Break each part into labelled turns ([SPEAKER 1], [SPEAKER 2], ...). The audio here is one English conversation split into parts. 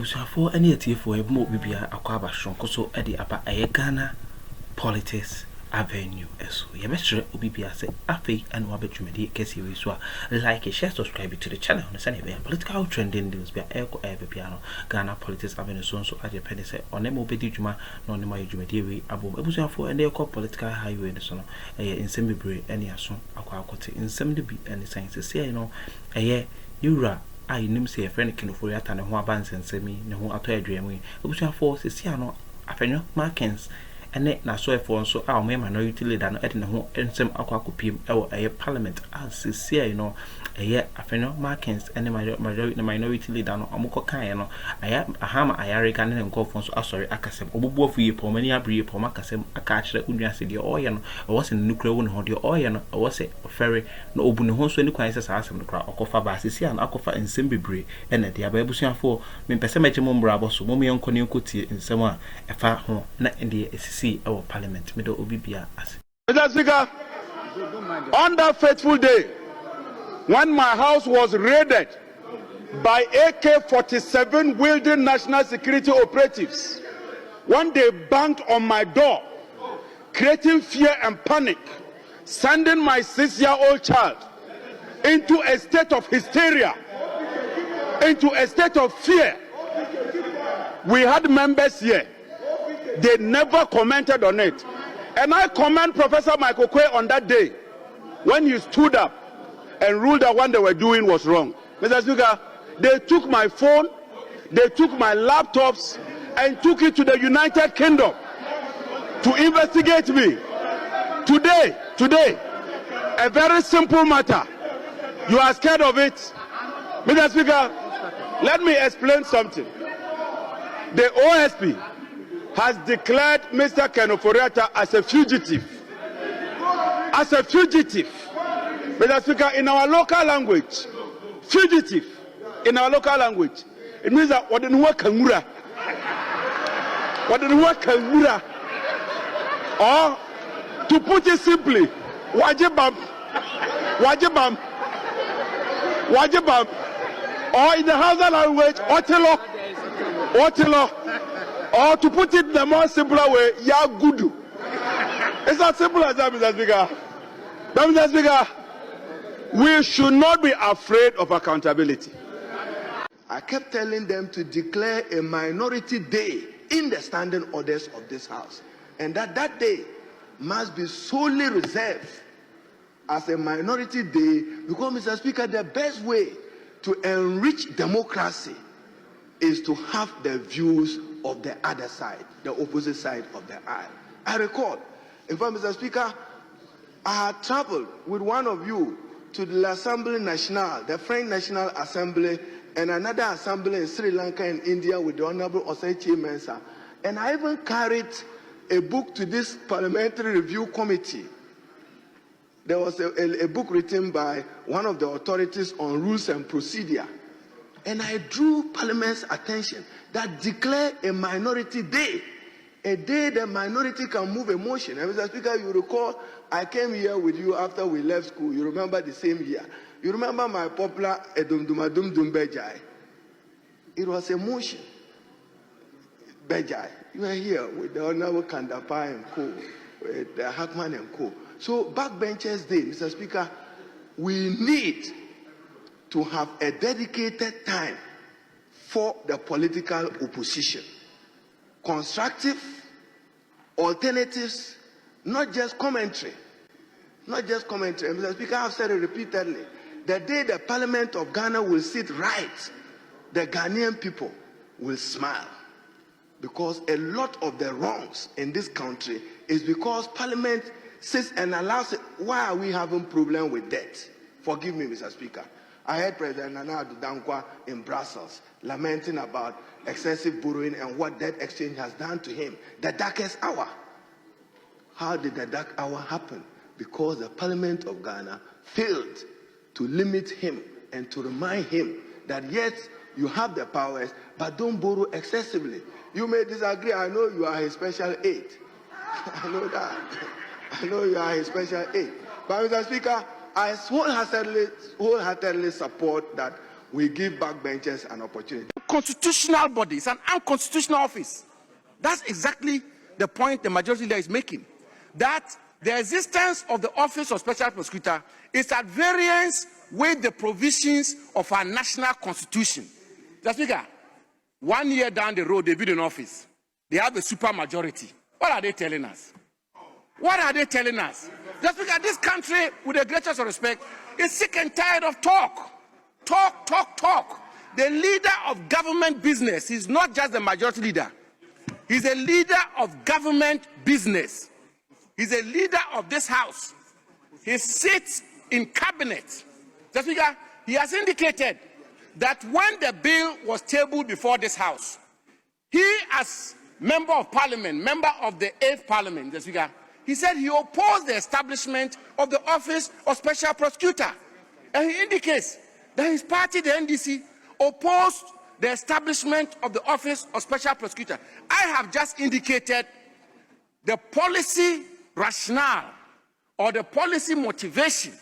[SPEAKER 1] for any tea for a more bibia aquaba shonko so edi apa Ghana politics avenue eso ye mestre obibia say afi and wabetwumedi kesi we so like share subscribe to the channel on say be political trending news be eko piano Ghana politics avenue so ade pede say onemo obedi dwuma na onemo ayedwumedi we abom ebusuafo ene eko political highway so no nsem bebre ene aso akwakote nsem de bi ene science say no yura I nim say a friend can for Atta ne ho abansensemi ne ho ato adwemu ebusuafo sesi ano A.Markins ene na so efo so a o minority leader no ede ne ho ensem akwakopiem e parliament as sesi no A.Markins ene minority leader no amukọ kan no Mahama Ayariga ne nkofo so asori akasem obubuafo yi pomani abriye poma akasem aka akire unwase de oye no wose ne nukura wo ne ho de oye no wose Ofori no obu ne ho so ni kwan sesa asem no kra okofa ba sesi an akofa ensem bebre ene de aba ebusuafo mempese meje mo mbra boso mo yenko ne nkotie ensem a efa ho na ende esisi our parliament middle obibia as
[SPEAKER 2] Mr. Speaker, on that fateful day when my house was raided by AK-47 wielding national security operatives, when they banged on my door, creating fear and panic, sending my 6-year-old child into a state of hysteria, into a state of fear, we had members here. They never commented on it. And I commend Professor Michael Quay on that day when he stood up and ruled that what they were doing was wrong. Mr. Speaker, they took my phone, they took my laptops, and took it to the United Kingdom to investigate me. Today, a very simple matter. You are scared of it? Mr. Speaker, let me explain something. The OSP has declared Mr. Ofori as a fugitive. As a fugitive. Mr. Speaker, in our local language, fugitive, in our local language, it means that what didn't work kangura. Or, to put it simply, wajibam. Or in the Hausa language, otilo. Or to put it in a more simpler way, ya gudu. It's as simple as that, Mr. Speaker. But Mr. Speaker, we should not be afraid of accountability.
[SPEAKER 3] I kept telling them to declare a minority day in the standing orders of this house, and that day must be solely reserved as a minority day, because, Mr. Speaker, the best way to enrich democracy is to have the views of the other side, the opposite side of the aisle. I recall, in fact, Mr. Speaker, I had traveled with one of you to the Assemblée Nationale, the French National Assembly, and another assembly in Sri Lanka and India with the Honorable Osei Mensah. And I even carried a book to this Parliamentary Review Committee. There was a book written by one of the authorities on rules and procedure. And I drew Parliament's attention that declare a minority day, a day the minority can move a motion. And Mr. Speaker, you recall, I came here with you after we left school. You remember the same year. You remember my popular Edumdumadum Bejai. It was a motion. Bejai, you were here with the Honorable Kandapa and co, with Hackman and co. So backbenchers day, Mr. Speaker, we need to have a dedicated time for the political opposition. Constructive alternatives, not just commentary. Not just commentary. And Mr. Speaker, I've said it repeatedly. The day the Parliament of Ghana will sit right, the Ghanaian people will smile. Because a lot of the wrongs in this country is because Parliament sits and allows it. Why are we having problem with debt? Forgive me, Mr. Speaker. I heard President Nana Addo Dankwa in Brussels lamenting about excessive borrowing and what debt exchange has done to him. The darkest hour. How did the dark hour happen? Because the Parliament of Ghana failed to limit him and to remind him that yes, you have the powers, but don't borrow excessively. You may disagree. I know you are his special aide. I know that. I know you are his special aide. But Mr. Speaker, I wholeheartedly support that we give backbenchers an opportunity.
[SPEAKER 2] Constitutional body, it's an unconstitutional office. That's exactly the point the majority leader is making. That the existence of the Office of Special Prosecutor is at variance with the provisions of our national constitution. Mr. Speaker, 1 year down the road, they build an office. They have a super majority. What are they telling us? What are they telling us? Mr. Speaker, this country, with the greatest of respect, is sick and tired of talk. Talk, talk, talk. The leader of government business is not just the majority leader. He's a leader of government business. He's a leader of this house. He sits in cabinet. Mr. Speaker, he has indicated that when the bill was tabled before this house, he as member of parliament, member of the 8th parliament, Mr. Speaker, he said he opposed the establishment of the Office of Special Prosecutor. And he indicates that his party, the NDC, opposed the establishment of the Office of Special Prosecutor. I have just indicated the policy rationale or the policy motivation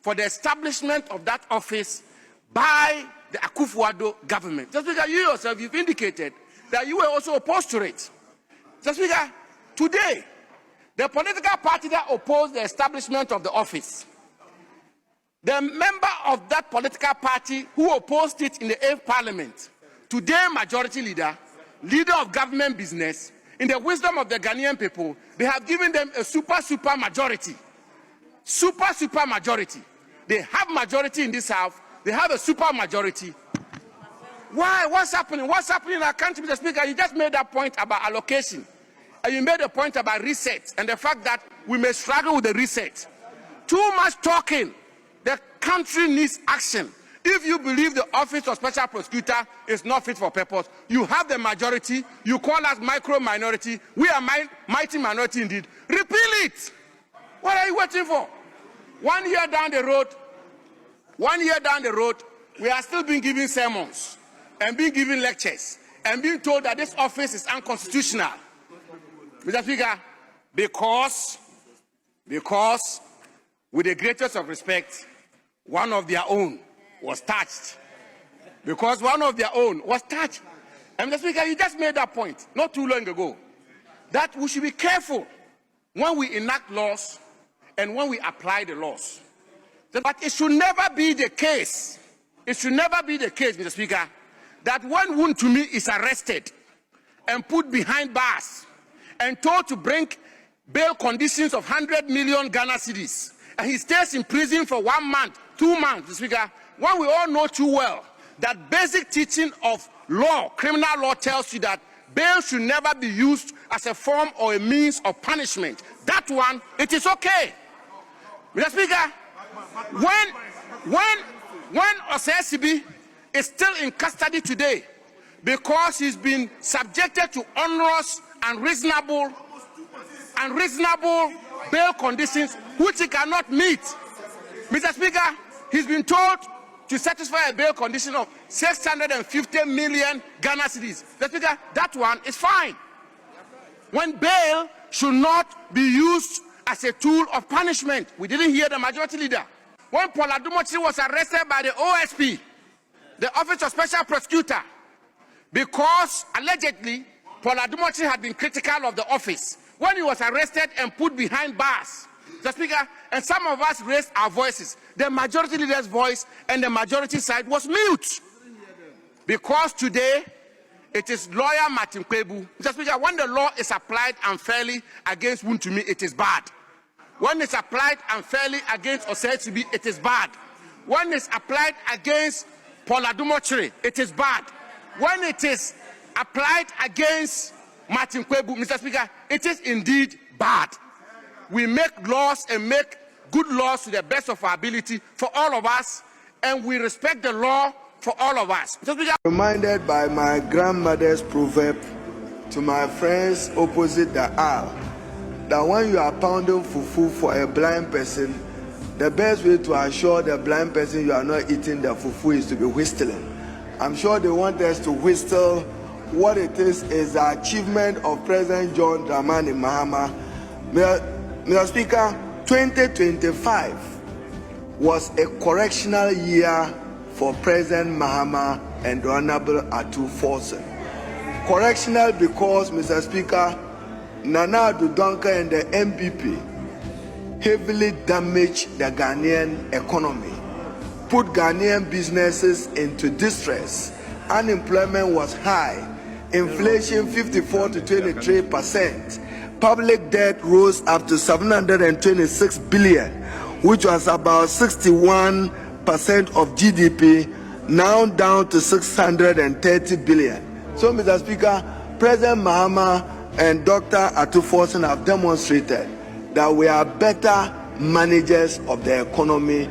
[SPEAKER 2] for the establishment of that office by the Akuffo government. Just because you yourself, you've indicated that you were also opposed to it. Just because today, the political party that opposed the establishment of the office, the member of that political party who opposed it in the 8th parliament, today majority leader, leader of government business, in the wisdom of the Ghanaian people, they have given them a super majority. Super majority. They have majority in this house. They have a super majority. Why? What's happening? What's happening in our country, Mr. Speaker? You just made that point about allocation. And you made a point about reset and the fact that we may struggle with the reset. Too much talking. The country needs action. If you believe the Office of Special Prosecutor is not fit for purpose, you have the majority, you call us micro-minority, we are mighty minority indeed. Repeal it! What are you waiting for? 1 year down the road, 1 year down the road, we are still being given sermons and being given lectures and being told that this office is unconstitutional. Mr. Speaker, because with the greatest of respect, one of their own was touched. Because one of their own was touched. And Mr. Speaker, you just made that point not too long ago, that we should be careful when we enact laws and when we apply the laws. But it should never be the case, Mr. Speaker, that when Wontumi is arrested and put behind bars and told to bring bail conditions of 100 million Ghana cedis, and he stays in prison for 1 month, 2 months, Mr. Speaker, when we all know too well that basic teaching of law, criminal law, tells you that bail should never be used as a form or a means of punishment. That one, it is okay. Mr. Speaker, when Osesibi is still in custody today because he's been subjected to onerous and reasonable bail conditions which he cannot meet, Mr. Speaker, he's been told to satisfy a bail condition of 650 million Ghana cedis. Mr. Speaker, that one is fine. When bail should not be used as a tool of punishment. We didn't hear the majority leader. When Paul Adumochi was arrested by the OSP, the Office of Special Prosecutor, because allegedly Paul Adumochi had been critical of the office, when he was arrested and put behind bars, Mr. Speaker, and some of us raised our voices, the majority leader's voice and the majority side was mute. Because today, it is lawyer Martin Kwebu. Mr. Speaker, when the law is applied unfairly against Wontumi, it is bad. When it's applied unfairly against Osei, it is bad. When it's applied against Paul Adumochi, it is bad. When it is applied against Martin Kwebu, Mr. Speaker, it is indeed bad. We make laws and make good laws to the best of our ability for all of us, and we respect the law for all of us. Mr. Speaker,
[SPEAKER 3] reminded by my grandmother's proverb to my friends opposite the aisle, that when you are pounding fufu for a blind person, the best way to assure the blind person you are not eating the fufu is to be whistling. I'm sure they want us to whistle. What it is the achievement of President John Dramani Mahama. Mr. Speaker, 2025 was a correctional year for President Mahama and the Honorable Akuffo. Correctional because, Mr. Speaker, Nana Addo and the MPP heavily damaged the Ghanaian economy, put Ghanaian businesses into distress. Unemployment was high, inflation 54 to 23%, public debt rose up to 726 billion, which was about 61% of GDP, now down to 630 billion. So, Mr. Speaker, President Mahama and Dr. Akuffo have demonstrated that we are better managers of the economy.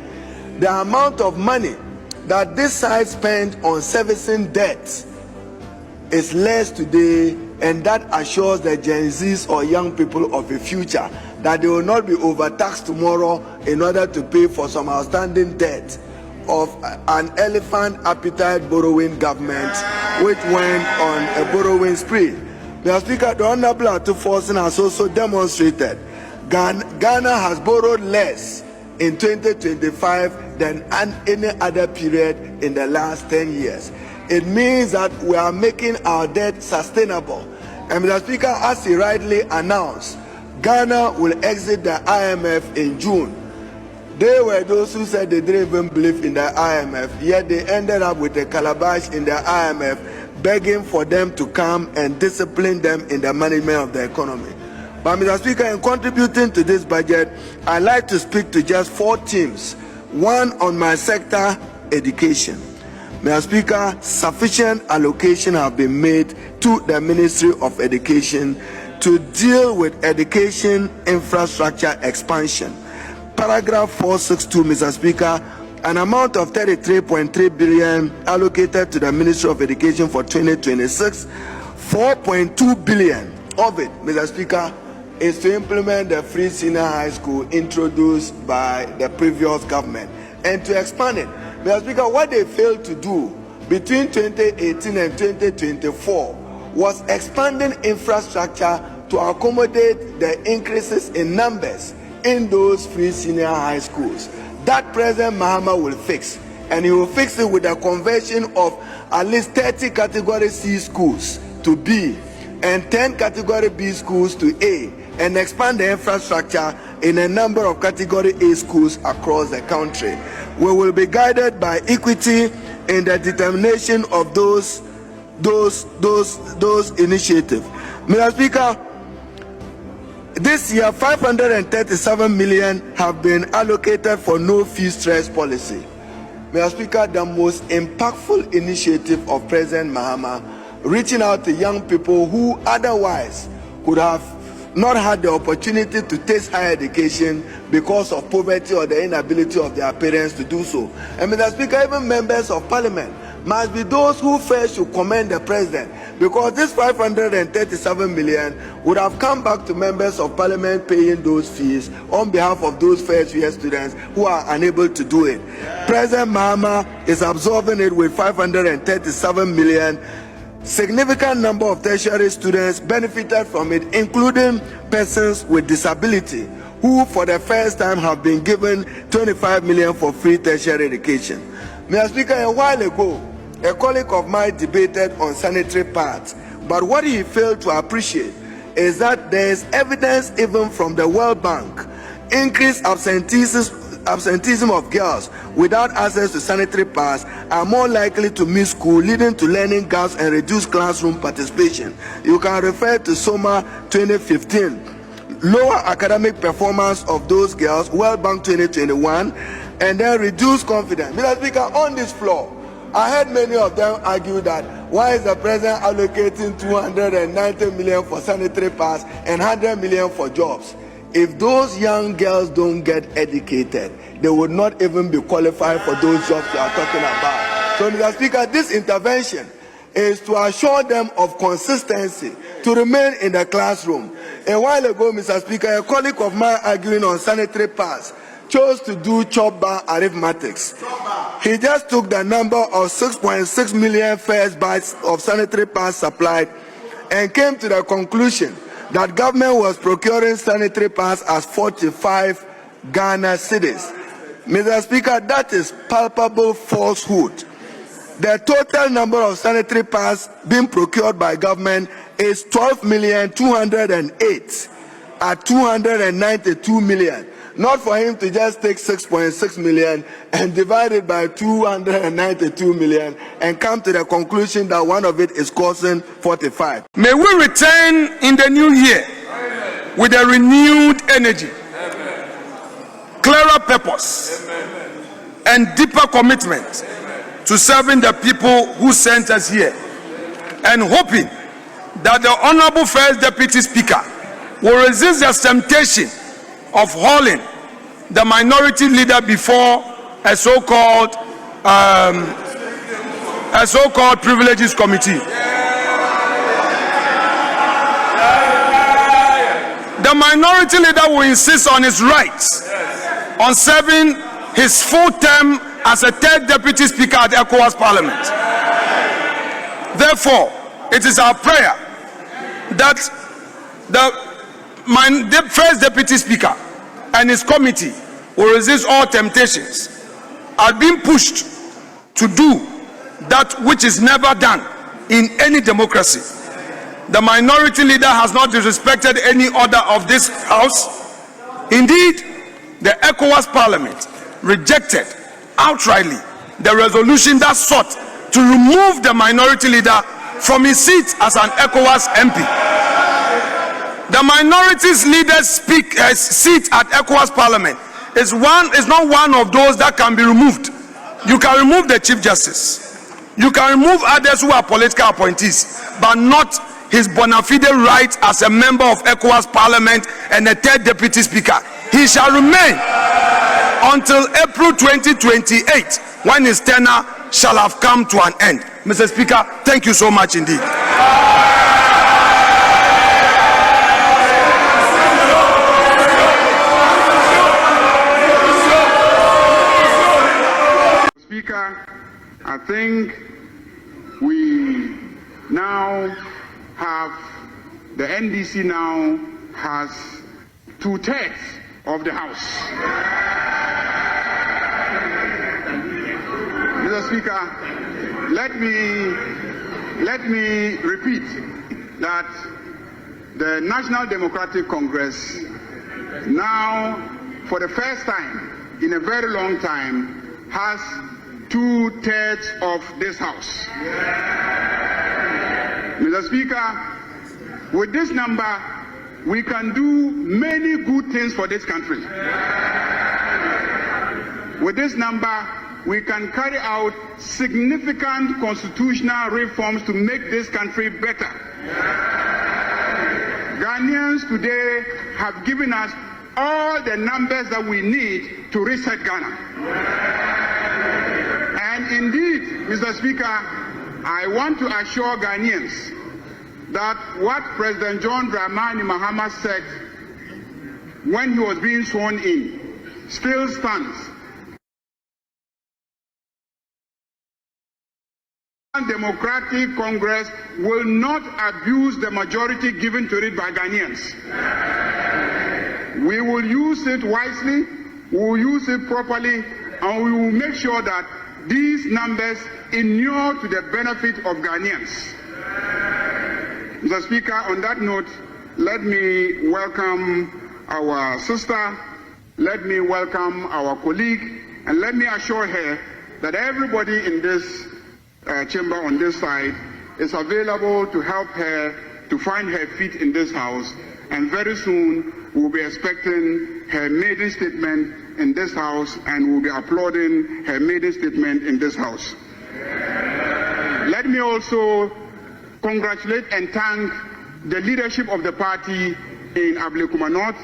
[SPEAKER 3] The amount of money that this side spent on servicing debt is less today, and that assures the Gen Zs or young people of a future that they will not be overtaxed tomorrow in order to pay for some outstanding debt of an elephant appetite borrowing government which went on a borrowing spree. Mr. Speaker, the Honorable Akuffo has also demonstrated Ghana has borrowed less in 2025 than any other period in the last 10 years. It means that we are making our debt sustainable. And Mr. Speaker, as he rightly announced, Ghana will exit the IMF in June. They were those who said they didn't even believe in the IMF, yet they ended up with a calabash in the IMF, begging for them to come and discipline them in the management of the economy. But Mr. Speaker, in contributing to this budget, I'd like to speak to just 4 themes. One on my sector, education. Mr. Speaker, sufficient allocation have been made to the Ministry of Education to deal with education infrastructure expansion. Paragraph 462, Mr. Speaker, an amount of 33.3 billion allocated to the Ministry of Education for 2026, 4.2 billion of it, Mr. Speaker, is to implement the free senior high school introduced by the previous government and to expand it. Mr. Speaker, what they failed to do between 2018 and 2024 was expanding infrastructure to accommodate the increases in numbers in those free senior high schools. That President Mahama will fix, and he will fix it with the conversion of at least 30 category C schools to B and 10 category B schools to A, and expand the infrastructure in a number of category A schools across the country. We will be guided by equity in the determination of those initiatives. Mr. Speaker, this year 537 million have been allocated for no fee stress policy. Mr. Speaker, the most impactful initiative of President Mahama, reaching out to young people who otherwise could have not had the opportunity to taste higher education because of poverty or the inability of their parents to do so. And Mr. Speaker, even members of Parliament must be those who first should commend the President, because this 537 million would have come back to members of Parliament paying those fees on behalf of those first-year students who are unable to do it. President Mahama is absorbing it with 537 million. Significant number of tertiary students benefited from it, including persons with disability, who for the first time have been given 25 million for free tertiary education. Mr. Speaker, a while ago, a colleague of mine debated on sanitary pads, but what he failed to appreciate is that there is evidence even from the World Bank, increased absenteeism of girls without access to sanitary pads are more likely to miss school, leading to learning gaps and reduced classroom participation. You can refer to SOMA 2015. Lower academic performance of those girls, World Bank 2021, and then reduced confidence. Mr. Speaker, on this floor, I heard many of them argue that why is the president allocating 290 million for sanitary pads and 100 million for jobs? If those young girls don't get educated, they would not even be qualified for those jobs you are talking about. So, Mr. Speaker, this intervention is to assure them of consistency, to remain in the classroom. A while ago, Mr. Speaker, a colleague of mine arguing on sanitary pads chose to do chop bar arithmetics. He just took the number of 6.6 million first batch of sanitary pads supplied and came to the conclusion that government was procuring sanitary pads as 45 Ghana cedis. Mr. Speaker, that is palpable falsehood. The total number of sanitary pads being procured by government is 12,208 at 292 million. Not for him to just take 6.6 million and divide it by 292 million and come to the conclusion that one of it is costing 45.
[SPEAKER 4] May we return in the new year with a renewed energy, clearer purpose, and deeper commitment to serving the people who sent us here, and hoping that the Honorable First Deputy Speaker will resist the temptation of hauling the minority leader before a so-called privileges committee. The minority leader will insist on his rights on serving his full term as a third deputy speaker at ECOWAS Parliament. Therefore, it is our prayer that the first deputy speaker and his committee will resist all temptations are being pushed to do that which is never done in any democracy. The minority leader has not disrespected any order of this house. Indeed, the ECOWAS Parliament rejected outrightly the resolution that sought to remove the minority leader from his seat as an ECOWAS MP. The minorities leader's seat at ECOWAS Parliament is not one of those that can be removed. You can remove the Chief Justice. You can remove others who are political appointees, but not his bona fide right as a member of ECOWAS Parliament and a third deputy speaker. He shall remain until April 2028, when his tenure shall have come to an end. Mr. Speaker, thank you so much indeed.
[SPEAKER 2] Speaker, I think we now have, the NDC now has 2/3 of the House. Mr. Speaker, let me repeat that the National Democratic Congress now, for the first time in a very long time, has 2/3 of this House. Mr. Speaker, with this number, we can do many good things for this country. With this number, we can carry out significant constitutional reforms to make this country better. Ghanaians today have given us all the numbers that we need to reset Ghana. And indeed, Mr. Speaker, I want to assure Ghanaians that what President John Dramani Mahama said when he was being sworn in still stands. The Democratic Congress will not abuse the majority given to it by Ghanaians. We will use it wisely, we will use it properly, and we will make sure that these numbers inure to the benefit of Ghanaians. Mr. Speaker, on that note, let me welcome our sister, let me welcome our colleague, and let me assure her that everybody in this chamber on this side is available to help her to find her feet in this House, and very soon we'll be expecting her maiden statement in this House, and we'll be applauding her maiden statement in this House. Let me also congratulate and thank the leadership of the party in Ǎp0l0g North.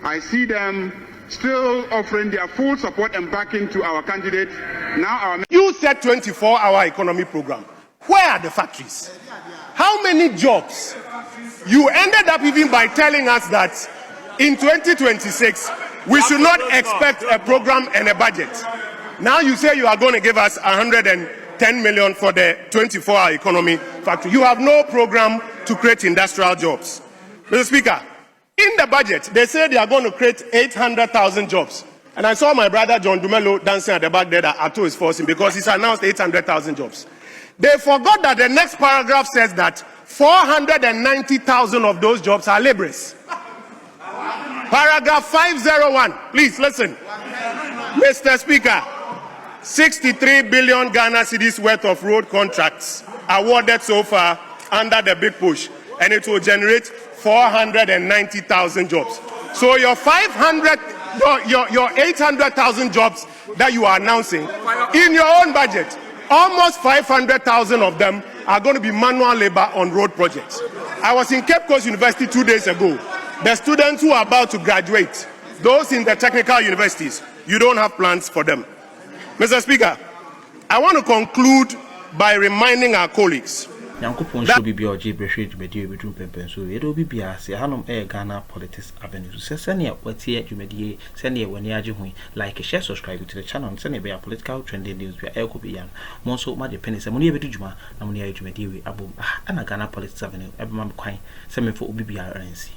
[SPEAKER 2] I see them still offering their full support and backing to our candidate. Now
[SPEAKER 5] You said 24-hour economy program. Where are the factories? How many jobs? You ended up even by telling us that in 2026, we should not expect a program and a budget. Now you say you are going to give us 110 million for the 24-hour economy factory. You have no program to create industrial jobs. Mr. Speaker, in the budget, they say they are going to create 800,000 jobs. And I saw my brother John Dumelo dancing at the back there that Addo is forcing because he's announced 800,000 jobs. They forgot that the next paragraph says that 490,000 of those jobs are laborers. Paragraph 501, please listen. Mr. Speaker, 63 billion Ghana cedis worth of road contracts awarded so far under the big push, and it will generate 490,000 jobs. So your 800,000 jobs that you are announcing in your own budget, almost 500,000 of them are going to be manual labor on road projects. I was in Cape Coast University 2 days ago. The students who are about to graduate, those in the technical universities, you don't have plans for them. Mr. Speaker, I want to conclude by reminding our colleagues
[SPEAKER 1] Yankopon should be your Gibraltar bedroom pempen, so it will be Biasi, Hanum Air Ghana Politics Avenue. Send you what here you may send you when you are like a share, subscribe to the channel, and send you political trending news via Elko Bian. Monso, my dependence, and when you have a Juma, and when you are Abu and a Ghana Politics Avenue, every man quine, send me for UBBRNC.